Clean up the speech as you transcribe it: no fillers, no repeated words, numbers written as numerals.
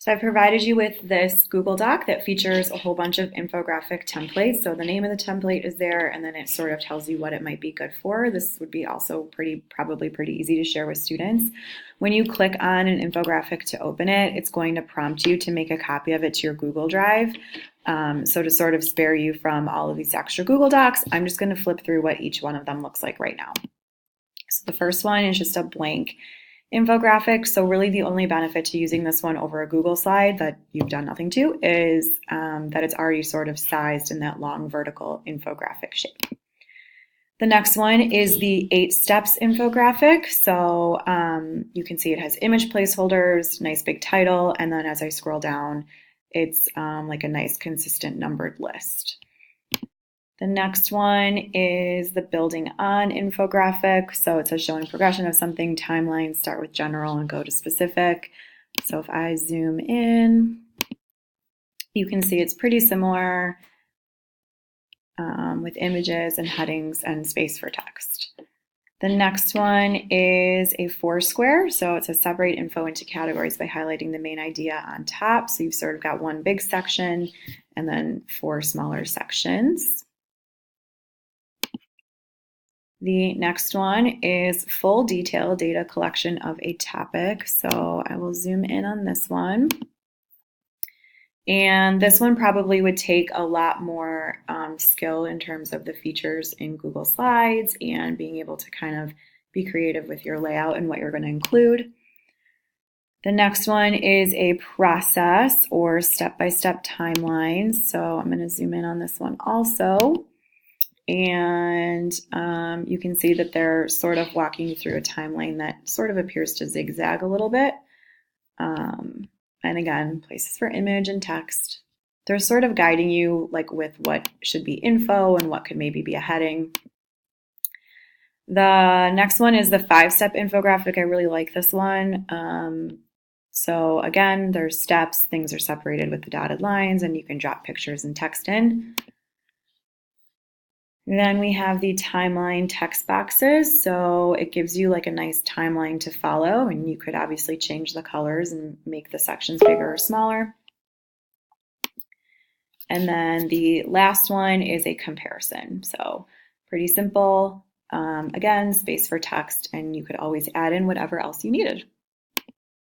So I've provided you with this Google Doc that features a whole bunch of infographic templates. So the name of the template is there, and then it sort of tells you what it might be good for. This would be also probably pretty easy to share with students. When you click on an infographic to open it, it's going to prompt you to make a copy of it to your Google Drive. So to sort of spare you from all of these extra Google Docs, I'm just going to flip through what each one of them looks like right now. So the first one is just a blank infographic. So really the only benefit to using this one over a Google slide that you've done nothing to is that it's already sort of sized in that long vertical infographic shape. The next one is the 8 steps infographic. So you can see it has image placeholders, nice big title, and then as I scroll down, it's like a nice consistent numbered list. The next one is the building on infographic. So it says showing progression of something, timelines start with general and go to specific. So if I zoom in, you can see it's pretty similar with images and headings and space for text. The next one is a 4-square. So it says separate info into categories by highlighting the main idea on top. So you've sort of got one big section and then 4 smaller sections. The next one is full detail data collection of a topic. So I will zoom in on this one. And this one probably would take a lot more skill in terms of the features in Google Slides and being able to kind of be creative with your layout and what you're going to include. The next one is a process or step-by-step timelines. So I'm going to zoom in on this one also. And you can see that they're sort of walking you through a timeline that sort of appears to zigzag a little bit. And again, places for image and text. They're sort of guiding you like with what should be info and what could maybe be a heading. The next one is the 5-step infographic. I really like this one. So again, there's steps, things are separated with the dotted lines, and you can drop pictures and text in. Then we have the timeline text boxes. So it gives you like a nice timeline to follow, and you could obviously change the colors and make the sections bigger or smaller. And then the last one is a comparison. So pretty simple. Again, space for text, and you could always add in whatever else you needed.